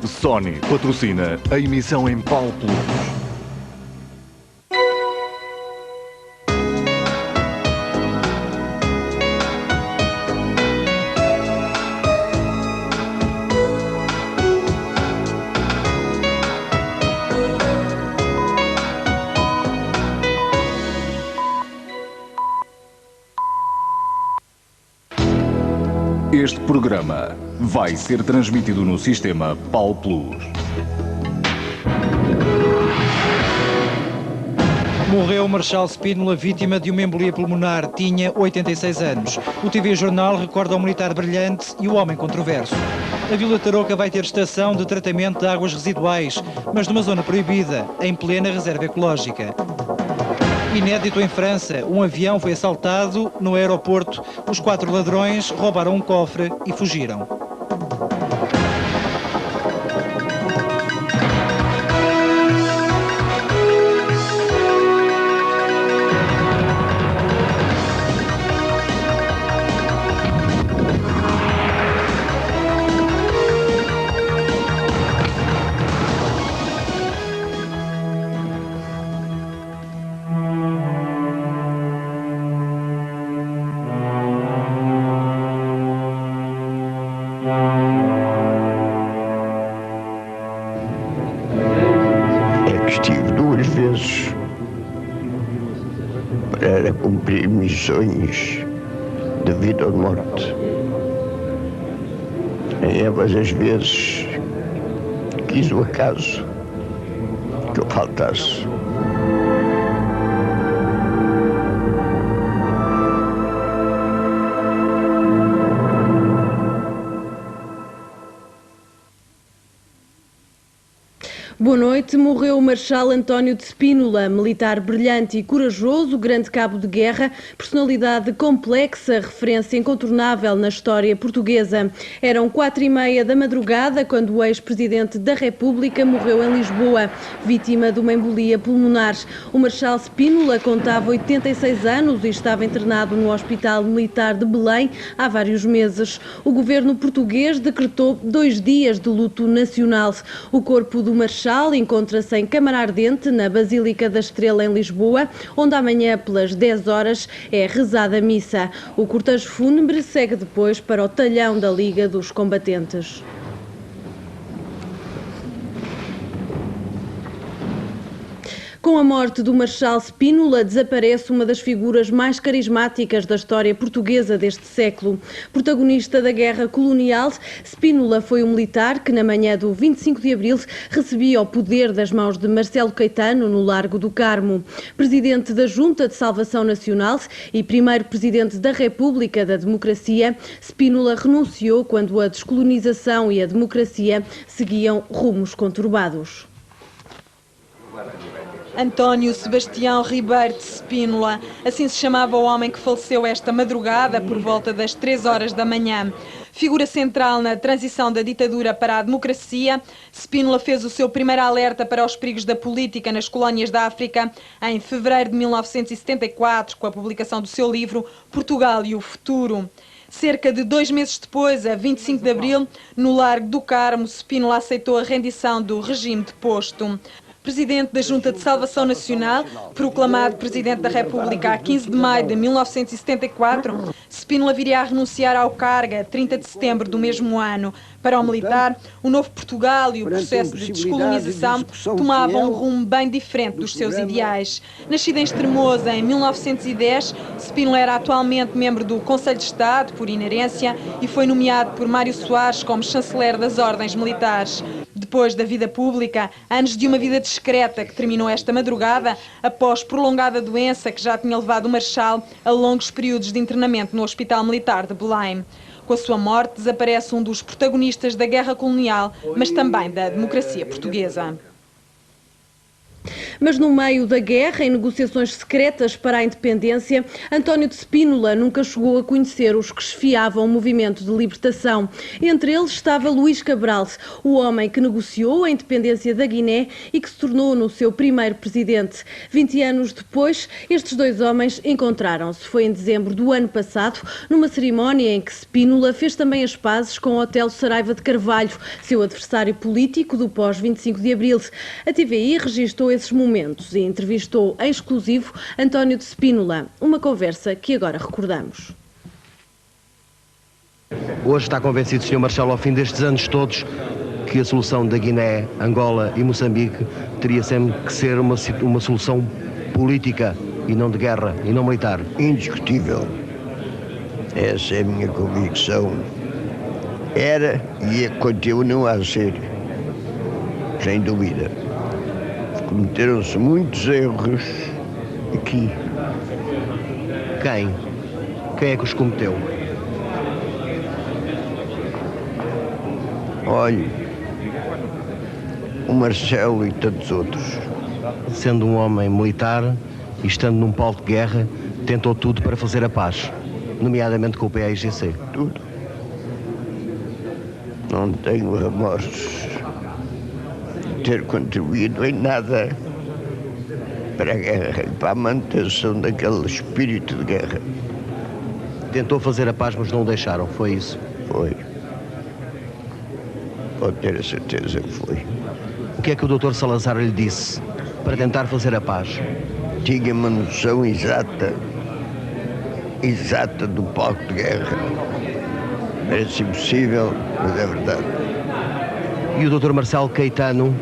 Sony patrocina a emissão em Pal Plus. Este programa vai ser transmitido no sistema Pal Plus. Morreu Marshal Spínola, vítima de uma embolia pulmonar. Tinha 86 anos. O TV Jornal recorda o militar brilhante e o homem controverso. A Vila Tarouca vai ter estação de tratamento de águas residuais, mas numa zona proibida, em plena reserva ecológica. Inédito em França, um avião foi assaltado no aeroporto. Os 4 ladrões roubaram um cofre e fugiram. Estive 2 vezes para cumprir missões de vida ou de morte. Em ambas as vezes quis o acaso que eu faltasse. Boa noite. Morreu o Marshal António de Spínola, militar brilhante e corajoso, grande cabo de guerra, personalidade complexa, referência incontornável na história portuguesa. Eram 4h30 da madrugada quando o ex-presidente da República morreu em Lisboa, vítima de uma embolia pulmonar. O Marshal Spínola contava 86 anos e estava internado no Hospital Militar de Belém há vários meses. O governo português decretou 2 dias de luto nacional. O corpo do Marshal encontra-se em Câmara Ardente, na Basílica da Estrela, em Lisboa, onde amanhã, pelas 10 horas, é rezada a missa. O cortejo fúnebre segue depois para o talhão da Liga dos Combatentes. Com a morte do Marshal Spínola, desaparece uma das figuras mais carismáticas da história portuguesa deste século. Protagonista da guerra colonial, Spínola foi um militar que, na manhã do 25 de abril, recebia o poder das mãos de Marcelo Caetano no Largo do Carmo. Presidente da Junta de Salvação Nacional e primeiro presidente da República da Democracia, Spínola renunciou quando a descolonização e a democracia seguiam rumos conturbados. António Sebastião Ribeiro de Spínola, assim se chamava o homem que faleceu esta madrugada por volta das 3 horas da manhã. Figura central na transição da ditadura para a democracia, Spínola fez o seu primeiro alerta para os perigos da política nas colónias da África em fevereiro de 1974, com a publicação do seu livro Portugal e o Futuro. Cerca de 2 meses depois, a 25 de abril, no Largo do Carmo, Spínola aceitou a rendição do regime deposto. Presidente da Junta de Salvação Nacional, proclamado Presidente da República a 15 de maio de 1974, Spínola viria a renunciar ao cargo a 30 de setembro do mesmo ano. Para o militar, o novo Portugal e o processo de descolonização tomavam um rumo bem diferente dos seus ideais. Nascido em Estremosa em 1910, Spínola era atualmente membro do Conselho de Estado, por inerência, e foi nomeado por Mário Soares como chanceler das ordens militares. Depois da vida pública, anos de uma vida discreta que terminou esta madrugada, após prolongada doença que já tinha levado o Marshal a longos períodos de internamento no Hospital Militar de Belém. Com a sua morte, desaparece um dos protagonistas da guerra colonial, mas também da democracia portuguesa. Mas no meio da guerra, em negociações secretas para a independência, António de Spínola nunca chegou a conhecer os que esfiavam o movimento de libertação. Entre eles estava Luís Cabral, o homem que negociou a independência da Guiné e que se tornou no seu primeiro presidente. 20 anos depois, estes dois homens encontraram-se. Foi em dezembro do ano passado, numa cerimónia em que Spínola fez também as pazes com o Hotel Saraiva de Carvalho, seu adversário político do pós-25 de Abril. A TVI registou esses momentos e entrevistou em exclusivo António de Spínola. Uma conversa que agora recordamos. Hoje está convencido, Sr. Marshal, ao fim destes anos todos, que a solução da Guiné, Angola e Moçambique teria sempre que ser uma solução política e não de guerra e não militar? Indiscutível. Essa é a minha convicção. Era e continua a ser, sem dúvida. Cometeram-se muitos erros aqui. Quem? Quem é que os cometeu? Olhe, o Marcelo e tantos outros. Sendo um homem militar e estando num polo de guerra, tentou tudo para fazer a paz, nomeadamente com o PAIGC. Tudo. Não tenho remorsos de ter contribuído em nada para a guerra e para a manutenção daquele espírito de guerra. Tentou fazer a paz, mas não o deixaram, foi isso? Foi. Pode ter a certeza que foi. O que é que o Dr. Salazar lhe disse para tentar fazer a paz? Tinha uma noção exata do palco de guerra. Parece impossível, mas é verdade. E o Dr. Marcelo Caetano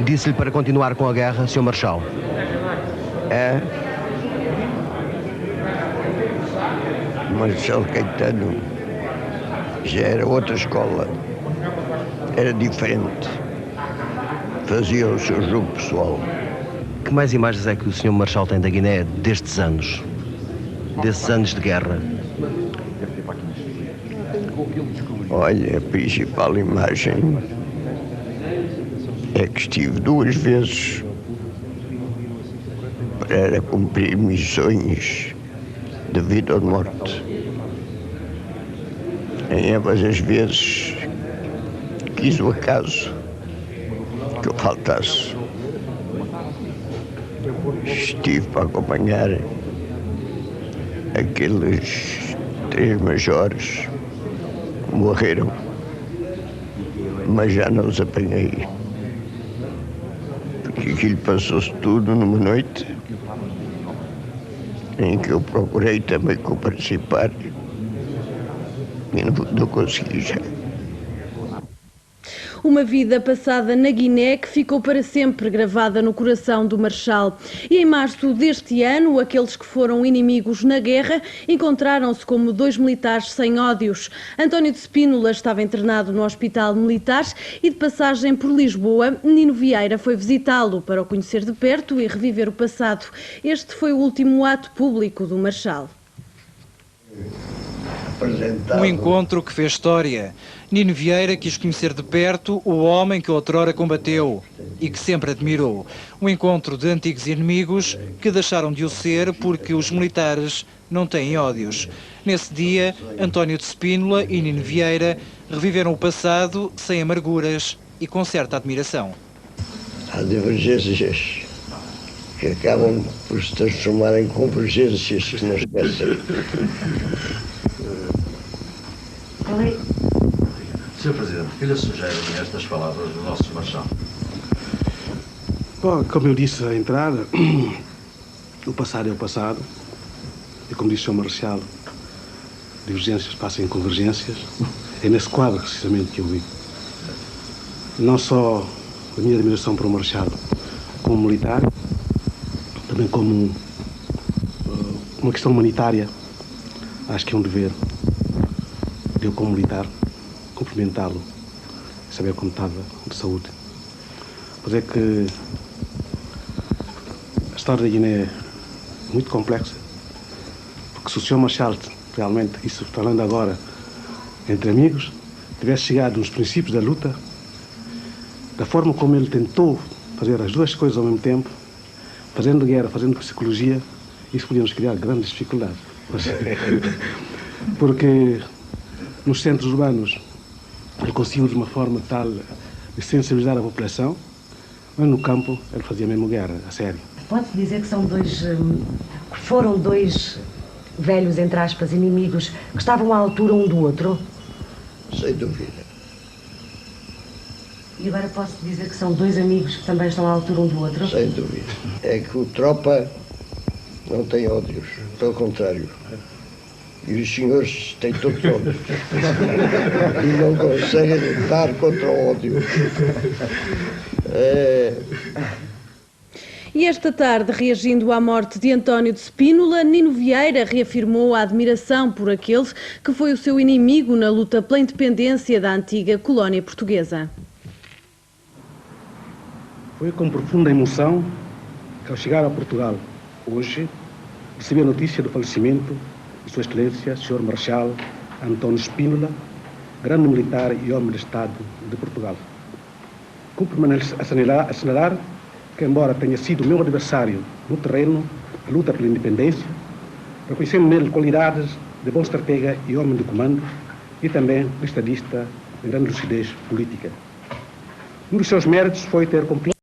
disse-lhe para continuar com a guerra, Sr. Marshal? É? Marcelo Caetano já era outra escola. Era diferente. Fazia o seu jogo pessoal. Que mais imagens é que o Sr. Marshal tem da Guiné destes anos? Desses anos de guerra? Olha, a principal imagem é que estive 2 vezes para cumprir missões de vida ou de morte. Em ambas as vezes quis o acaso que eu faltasse. Estive para acompanhar aqueles 3 majores que morreram, mas já não os apanhei. Porque aquilo passou-se tudo numa noite em que eu procurei também participar e não consegui já. Uma vida passada na Guiné que ficou para sempre gravada no coração do Marshal. E em março deste ano, aqueles que foram inimigos na guerra encontraram-se como 2 militares sem ódios. António de Spínola estava internado no Hospital Militar e de passagem por Lisboa, Nino Vieira foi visitá-lo para o conhecer de perto e reviver o passado. Este foi o último ato público do Marshal. Um encontro que fez história. Nino Vieira quis conhecer de perto o homem que outrora combateu e que sempre admirou. Um encontro de antigos inimigos que deixaram de o ser porque os militares não têm ódios. Nesse dia, António de Spínola e Nino Vieira reviveram o passado sem amarguras e com certa admiração. Há divergências que acabam por se transformar em convergências que não esquecem. Sr. Presidente, que lhe sugerem estas palavras do nosso Marshal? Bom, como eu disse à entrada, o passado é o passado. E como disse o Sr. Marshal, divergências passam em convergências. É nesse quadro, precisamente, que eu vi. Não só a minha admiração para o Marshal como militar, também como uma questão humanitária. Acho que é um dever eu, como militar, cumprimentá-lo e saber como estava de saúde. Pois é que a história da Guiné é muito complexa, porque se o Sr. Marshal, realmente, isso falando agora entre amigos, tivesse chegado nos princípios da luta, da forma como ele tentou fazer as duas coisas ao mesmo tempo, fazendo guerra, fazendo psicologia, isso podíamos criar grandes dificuldades. Porque nos centros urbanos ele conseguiu de uma forma tal de sensibilizar a população, mas no campo ele fazia mesmo guerra, a sério. Pode-se dizer que foram dois velhos, entre aspas, inimigos que estavam à altura um do outro? Sem dúvida. E agora posso dizer que são dois amigos que também estão à altura um do outro? Sem dúvida. É que o tropa não tem ódios, pelo contrário. E os senhores têm todos ódios. E não conseguem lutar contra o ódio. E esta tarde, reagindo à morte de António de Spínola, Nino Vieira reafirmou a admiração por aquele que foi o seu inimigo na luta pela independência da antiga colónia portuguesa. Foi com profunda emoção que, ao chegar a Portugal hoje, recebi a notícia do falecimento de Sua Excelência, Sr. Marechal António Spínola, grande militar e homem de Estado de Portugal. Cumpre-me assinalar que, embora tenha sido meu adversário no terreno da luta pela independência, reconhecendo nele qualidades de bom estratega e homem de comando e também de estadista de grande lucidez política. Um dos seus méritos foi ter cumprido